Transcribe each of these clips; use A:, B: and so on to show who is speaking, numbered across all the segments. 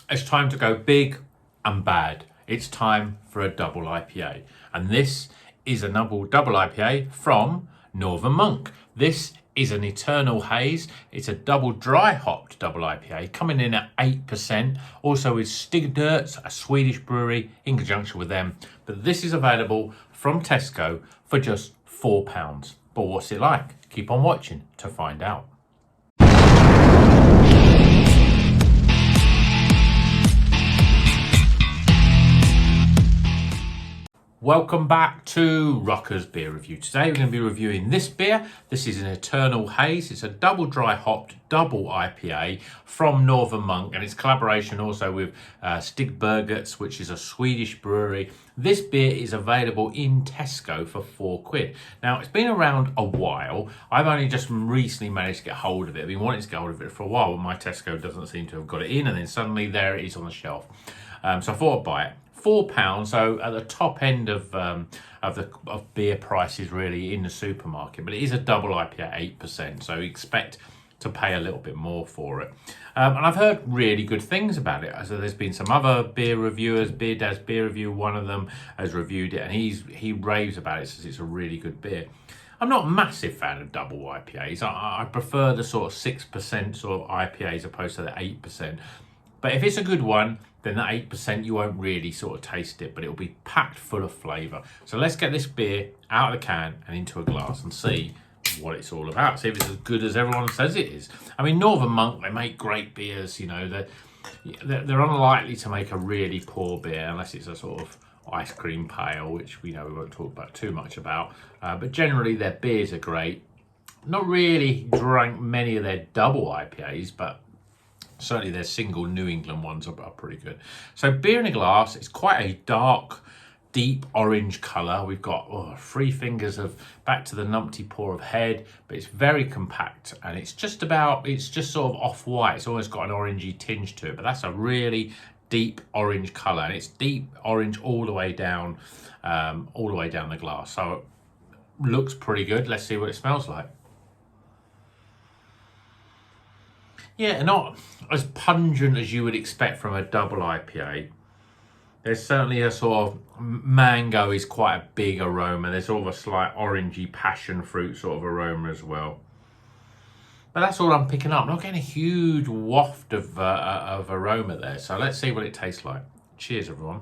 A: It's time to go big and bad. It's time for a double IPA. And this is a double IPA from Northern Monk. This is an Eternal Haze. It's a double dry hopped double IPA coming in at 8%. Also with Stigbergets, a Swedish brewery, in conjunction with them. But this is available from Tesco for just £4. But what's it like? Keep on watching to find out. Welcome back to Rocker's Beer Review. Today we're going to be reviewing this beer. This is an Eternal Haze. It's a double dry hopped double IPA from Northern Monk, and it's collaboration also with Stigbergets, which is a Swedish brewery. This beer is available in Tesco for £4. Now, it's been around a while. I've only just recently managed to get hold of it. I've been wanting to get hold of it for a while, but my Tesco doesn't seem to have got it in, and then suddenly there it is on the shelf. So I thought I'd buy it. £4, so at the top end of beer prices really in the supermarket, but it is a double IPA at 8%, so expect to pay a little bit more for it. And I've heard really good things about it. So there's been some other beer reviewers, Beer Dad's Beer Review, one of them has reviewed it, and he raves about it, says it's a really good beer. I'm not a massive fan of double IPAs. I prefer the sort of 6% sort of IPA as opposed to the 8%. But if it's a good one, then that 8% you won't really sort of taste it, but it'll be packed full of flavour. So let's get this beer out of the can and into a glass and see what it's all about. See if it's as good as everyone says it is. I mean, Northern Monk, they make great beers, you know. They're unlikely to make a really poor beer unless it's a sort of ice cream pale, which we know we won't talk about too much about. But generally their beers are great. Not really drank many of their double IPAs, but certainly their single New England ones are pretty good. So beer in a glass, it's quite a dark, deep orange colour. We've got 3 fingers of back to the numpty pour of head, but it's very compact, and it's just sort of off-white. It's almost got an orangey tinge to it, but that's a really deep orange colour, and it's deep orange all the way down the glass. So it looks pretty good. Let's see what it smells like. Yeah, not as pungent as you would expect from a double IPA. There's certainly a sort of mango is quite a big aroma. There's sort of a slight orangey passion fruit sort of aroma as well. But that's all I'm picking up. I'm not getting a huge waft of aroma there. So let's see what it tastes like. Cheers, everyone.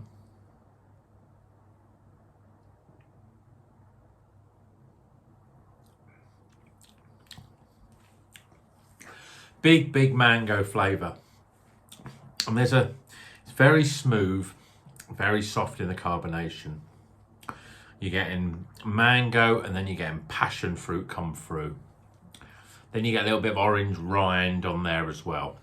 A: Big mango flavour, and it's very smooth, very soft in the carbonation. You're getting mango, and then you're getting passion fruit come through. Then you get a little bit of orange rind on there as well.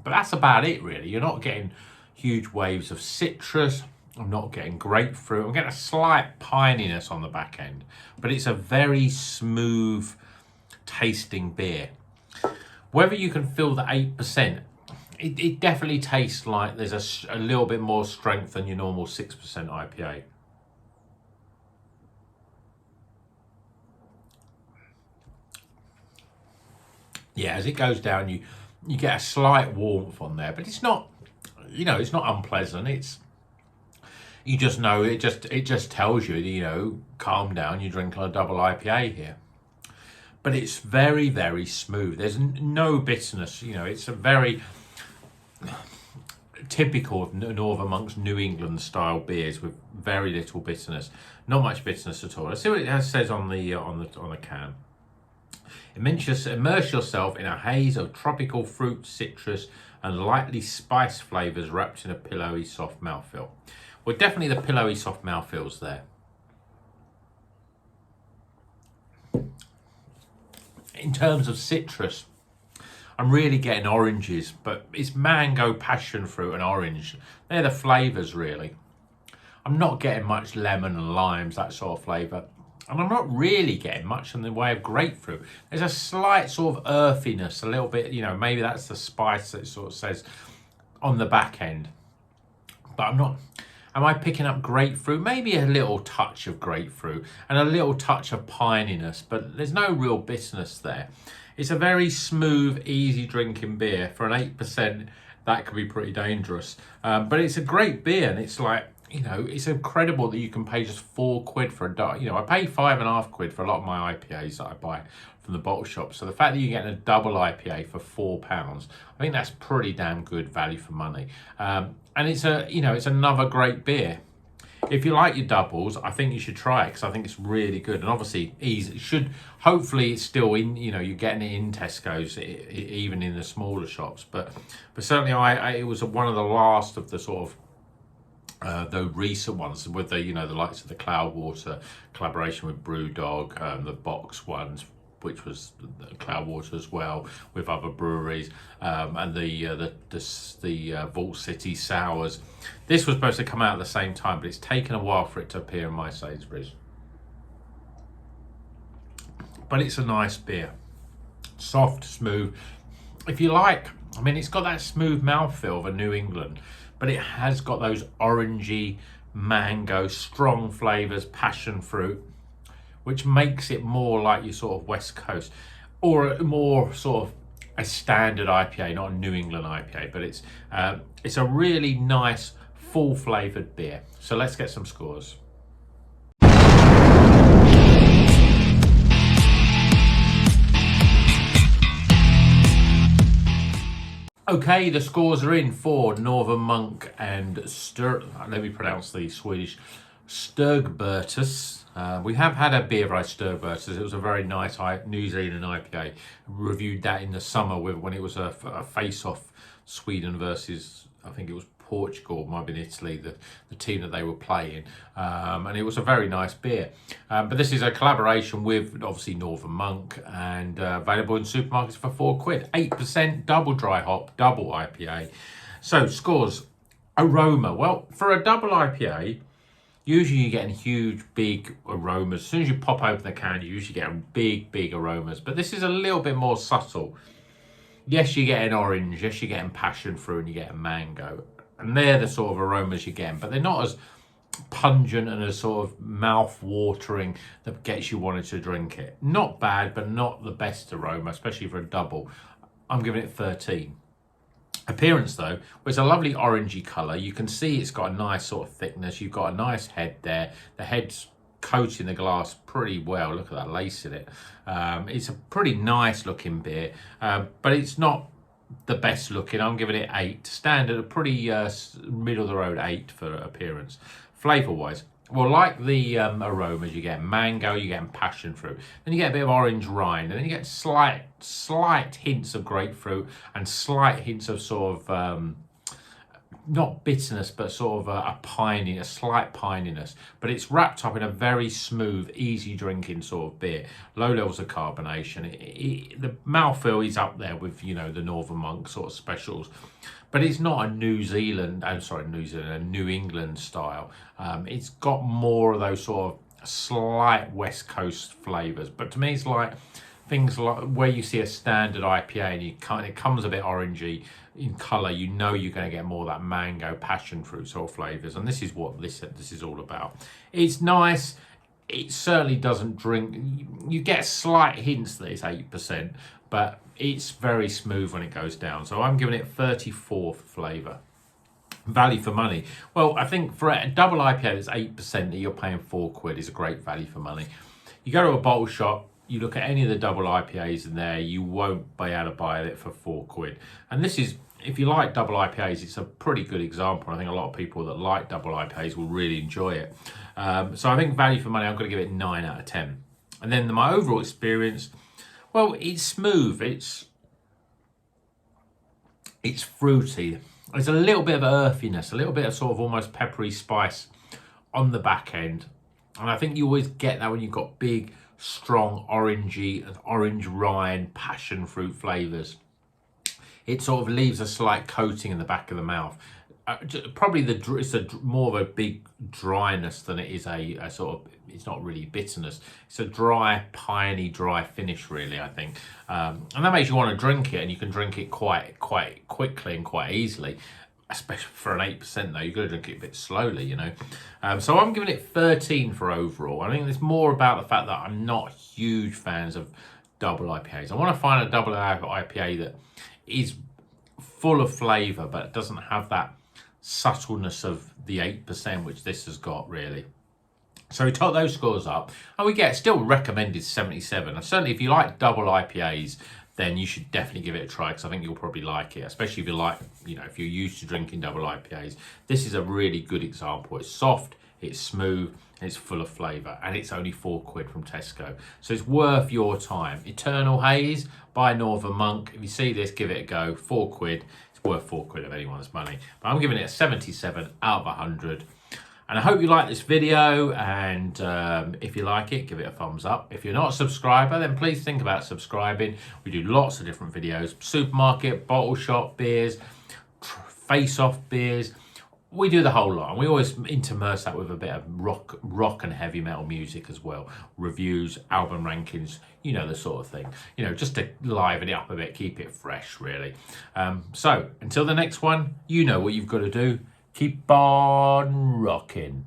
A: But that's about it really. You're not getting huge waves of citrus. I'm not getting grapefruit. I'm getting a slight pininess on the back end, but it's a very smooth tasting beer. Whether you can feel the 8%, it definitely tastes like there's a little bit more strength than your normal 6% IPA. Yeah, as it goes down, you get a slight warmth on there, but it's not, it's not unpleasant. You just know, it just tells you, calm down, you're drinking a double IPA here. But it's very, very smooth. There's no bitterness. It's a very typical of Northern Monk's New England style beers with very little bitterness. Not much bitterness at all. Let's see what it says on the can. Immerse yourself in a haze of tropical fruit, citrus, and lightly spiced flavours wrapped in a pillowy, soft mouthfeel. Well, definitely the pillowy, soft mouthfeel's there. In terms of citrus, I'm really getting oranges, but it's mango, passion fruit, and orange. They're the flavours, really. I'm not getting much lemon and limes, that sort of flavour. And I'm not really getting much in the way of grapefruit. There's a slight sort of earthiness, a little bit, maybe that's the spice that it sort of says on the back end. But I'm not... Am I picking up grapefruit? Maybe a little touch of grapefruit and a little touch of pininess, but there's no real bitterness there. It's a very smooth, easy drinking beer for an 8%. that could be pretty dangerous. But it's a great beer, and it's like, you know, it's incredible that you can pay just £4 for a, you know, I pay £5.50 for a lot of my IPAs that I buy from the bottle shop. So the fact that you're getting a double IPA for £4, I think that's pretty damn good value for money. And it's it's another great beer. If you like your doubles, I think you should try it, because I think it's really good. And obviously, hopefully it's still in, you know, you're getting it in Tesco's, even in the smaller shops. But certainly, it was one of the last of the sort of the recent ones, with the, you know, the likes of the Cloudwater collaboration with Brewdog, the box ones, which was Cloudwater as well, with other breweries, and the Vault City Sours. This was supposed to come out at the same time, but it's taken a while for it to appear in my Sainsbury's. But it's a nice beer, soft, smooth. If you like, I mean, it's got that smooth mouthfeel of a New England, but it has got those orangey, mango, strong flavours, passion fruit, which makes it more like your sort of West Coast, or a more sort of a standard IPA, not a New England IPA, but it's a really nice, full flavoured beer. So let's get some scores. Okay, the scores are in for Northern Monk and let me pronounce the Swedish, Stigbergets. We have had a beer by Stigbergets. It was a very nice New Zealand IPA. Reviewed that in the summer when it was a face-off, Sweden versus, I think it was Portugal, might have been Italy, the team that they were playing. And it was a very nice beer. But this is a collaboration with, obviously, Northern Monk, and available in supermarkets for £4. 8%, double dry hop, double IPA. So, scores. Aroma. Well, for a double IPA, usually you're getting huge, big aromas. As soon as you pop open the can, you usually get big, big aromas. But this is a little bit more subtle. Yes, you're getting orange. Yes, you're getting passion fruit, and you're getting mango. And they're the sort of aromas you're getting. But they're not as pungent and as sort of mouth-watering that gets you wanting to drink it. Not bad, but not the best aroma, especially for a double. I'm giving it 13. Appearance, though, well, it's a lovely orangey colour. You can see it's got a nice sort of thickness. You've got a nice head there. The head's coating the glass pretty well. Look at that lace in it. It's a pretty nice looking beer, but it's not the best looking. I'm giving it 8. Standard, a pretty middle of the road 8 for appearance. Flavour wise, well, like the aromas, you get mango, you get passion fruit, then you get a bit of orange rind, and then you get slight hints of grapefruit, and slight hints of sort of not bitterness, but sort of a slight pininess. But it's wrapped up in a very smooth, easy drinking sort of beer. Low levels of carbonation. The mouthfeel is up there with, you know, the Northern Monk sort of specials. But it's not a a New England style. It's got more of those sort of slight West Coast flavours. But to me, it's like things like where you see a standard IPA and it comes a bit orangey in colour. You know you're going to get more of that mango, passion fruit sort of flavours. And this is what this is all about. It's nice. It certainly doesn't drink. You get slight hints that it's 8%, but it's very smooth when it goes down. So I'm giving it 34 for flavour. Value for money. Well, I think for a double IPA that's 8% that you're paying £4 is a great value for money. You go to a bottle shop, you look at any of the double IPAs in there, you won't be able to buy it for £4. And this is, if you like double IPAs, it's a pretty good example. I think a lot of people that like double IPAs will really enjoy it. So I think value for money, I'm going to give it 9 out of 10. And then my overall experience, well, it's smooth. It's fruity. There's a little bit of earthiness, a little bit of sort of almost peppery spice on the back end. And I think you always get that when you've got big, strong orangey and orange rind, passion fruit flavours. It sort of leaves a slight coating in the back of the mouth. Probably it's more of a big dryness than it is a sort of, it's not really bitterness. It's a dry, piney, dry finish, really, I think. And that makes you want to drink it, and you can drink it quite quickly and quite easily. Especially for an 8% though, you've got to drink it a bit slowly, you know. So I'm giving it 13 for overall. I think it's more about the fact that I'm not huge fans of double IPAs. I want to find a double IPA that is full of flavour, but it doesn't have that subtleness of the 8%, which this has got really. So we top those scores up, and we get still recommended 77. And certainly if you like double IPAs, then you should definitely give it a try, because I think you'll probably like it, especially if you like, if you're used to drinking double IPAs. This is a really good example. It's soft, it's smooth, it's full of flavour, and it's only £4 from Tesco. So it's worth your time. Eternal Haze by Northern Monk. If you see this, give it a go. £4. It's worth £4 of anyone's money. But I'm giving it a 77 out of 100. And I hope you like this video, and if you like it, give it a thumbs up. If you're not a subscriber, then please think about subscribing. We do lots of different videos: supermarket, bottle shop beers, face-off beers. We do the whole lot, and we always intermerse that with a bit of rock and heavy metal music as well. Reviews, album rankings, the sort of thing. Just to liven it up a bit, keep it fresh, really. So until the next one, you know what you've got to do. Keep on rocking.